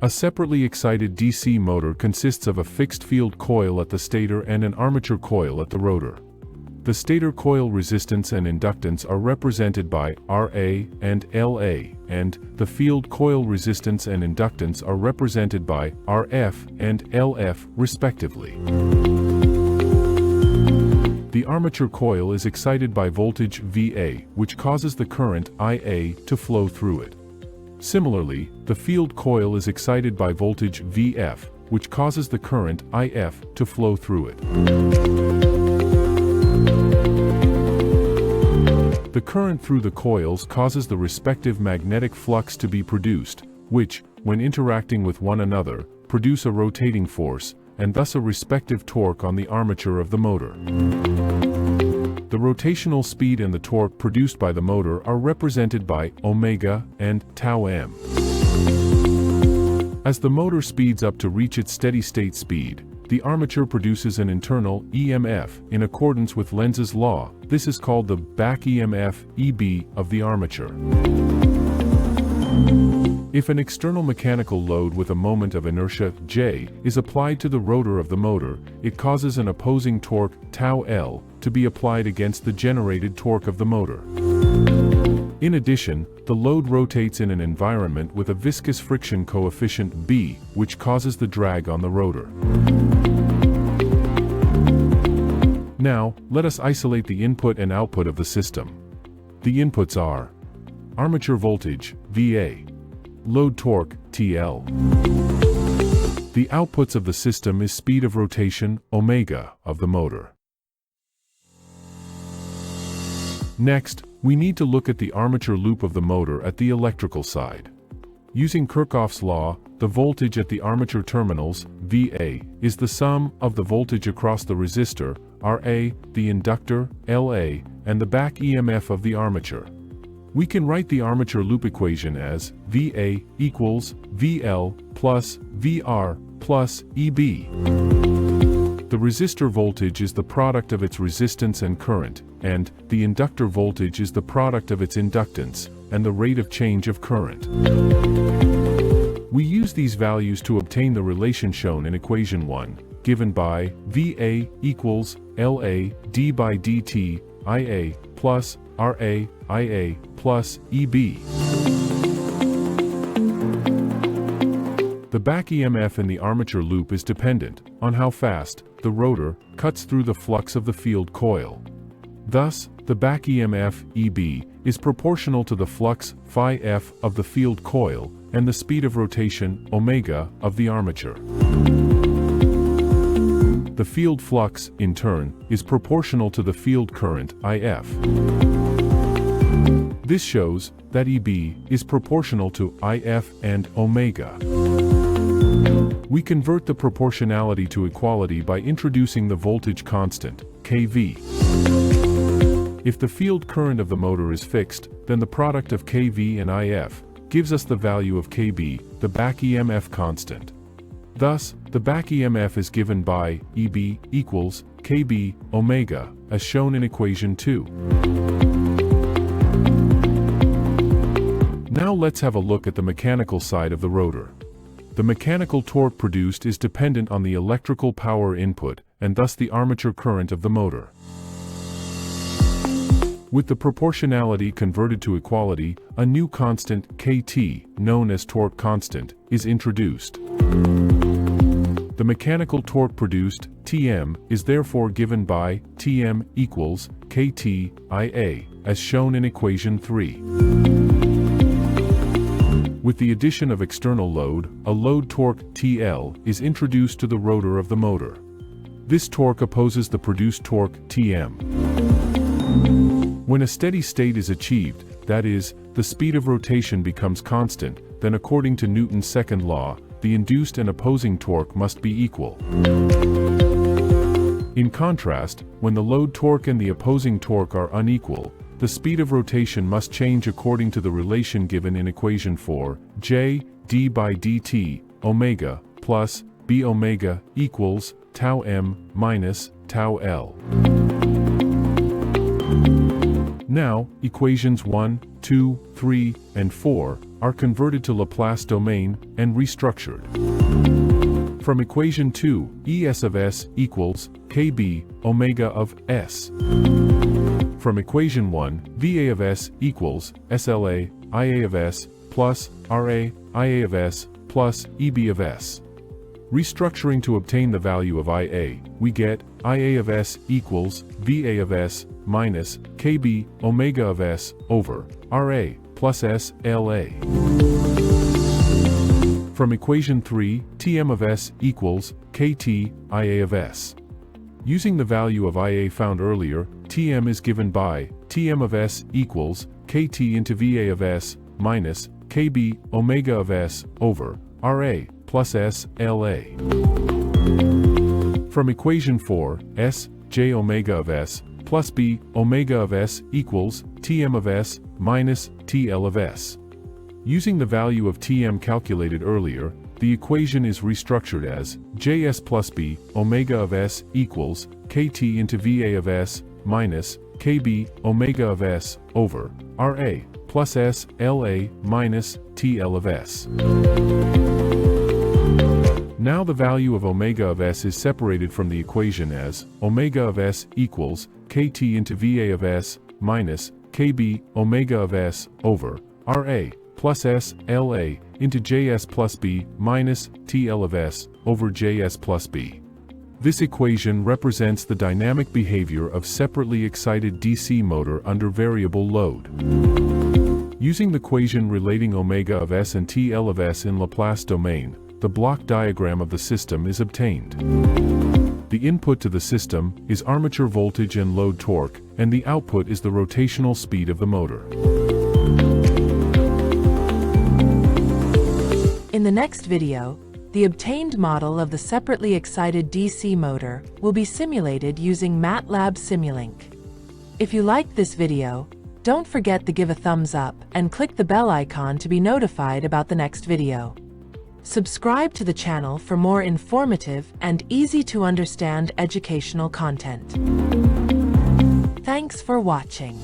A separately excited DC motor consists of a fixed field coil at the stator and an armature coil at the rotor. The stator coil resistance and inductance are represented by Ra and La, and the field coil resistance and inductance are represented by Rf and Lf, respectively. The armature coil is excited by voltage Va, which causes the current Ia to flow through it. Similarly, the field coil is excited by voltage Vf, which causes the current If to flow through it. The current through the coils causes the respective magnetic flux to be produced, which, when interacting with one another, produce a rotating force, and thus a respective torque on the armature of the motor. The rotational speed and the torque produced by the motor are represented by omega and tau m. As the motor speeds up to reach its steady-state speed, the armature produces an internal EMF in accordance with Lenz's law. This is called the back EMF, EB, of the armature. If an external mechanical load with a moment of inertia, J, is applied to the rotor of the motor, it causes an opposing torque, tau L, to be applied against the generated torque of the motor. In addition, the load rotates in an environment with a viscous friction coefficient B, which causes the drag on the rotor. Now, let us isolate the input and output of the system. The inputs are armature voltage, VA, load torque, TL. The outputs of the system is speed of rotation, omega, of the motor. Next, we need to look at the armature loop of the motor at the electrical side. Using Kirchhoff's law, the voltage at the armature terminals, VA, is the sum of the voltage across the resistor, Ra, the inductor, La, and the back EMF of the armature. We can write the armature loop equation as VA equals VL plus VR plus EB. The resistor voltage is the product of its resistance and current, and the inductor voltage is the product of its inductance, and the rate of change of current. We use these values to obtain the relation shown in equation 1, given by VA equals LA d by dt IA plus RA IA plus EB. The back EMF in the armature loop is dependent on how fast the rotor cuts through the flux of the field coil. Thus, the back EMF, EB, is proportional to the flux, phi f, of the field coil, and the speed of rotation, omega, of the armature. The field flux, in turn, is proportional to the field current, IF. This shows that EB is proportional to IF and omega. We convert the proportionality to equality by introducing the voltage constant, kV. If the field current of the motor is fixed, then the product of kV and IF gives us the value of kB, the back EMF constant. Thus, the back EMF is given by EB equals kB omega, as shown in equation 2. Now let's have a look at the mechanical side of the rotor. The mechanical torque produced is dependent on the electrical power input, and thus the armature current of the motor. With the proportionality converted to equality, a new constant, kT, known as torque constant, is introduced. The mechanical torque produced, Tm, is therefore given by Tm equals kT Ia, as shown in equation 3. With the addition of external load, a load torque, TL, is introduced to the rotor of the motor. This torque opposes the produced torque, Tm. When a steady state is achieved, that is, the speed of rotation becomes constant, then according to Newton's second law, the induced and opposing torque must be equal. In contrast, when the load torque and the opposing torque are unequal, the speed of rotation must change according to the relation given in equation 4, J, d by dt, omega, plus, b omega, equals, tau m, minus, tau l. Now, equations 1, 2, 3, and 4 are converted to Laplace domain and restructured. From equation 2, ES of S equals KB omega of S. From equation 1, VA of S equals SLA IA of S plus RA IA of S plus EB of S. Restructuring to obtain the value of IA, we get IA of S equals VA of S minus KB omega of S over RA plus S LA. From equation 3, Tm of S equals KT IA of S. Using the value of IA found earlier, Tm is given by Tm of S equals KT into VA of S minus KB omega of S over RA plus S LA. From equation 4, S J omega of S plus B omega of S equals Tm of S minus TL of S. Using the value of Tm calculated earlier, the equation is restructured as Js plus B omega of S equals KT into VA of S minus KB omega of S over RA plus S LA minus TL of S. Now the value of omega of S is separated from the equation as omega of S equals KT into VA of S minus KB omega of S over RA plus S LA into Js plus B minus TL of S over Js plus B. This equation represents the dynamic behavior of separately excited DC motor under variable load. Using the equation relating omega of S and TL of S in Laplace domain, the block diagram of the system is obtained. The input to the system is armature voltage and load torque, and the output is the rotational speed of the motor. In the next video, the obtained model of the separately excited DC motor will be simulated using MATLAB Simulink. If you liked this video, don't forget to give a thumbs up and click the bell icon to be notified about the next video. Subscribe to the channel for more informative and easy-to-understand educational content. Thanks for watching.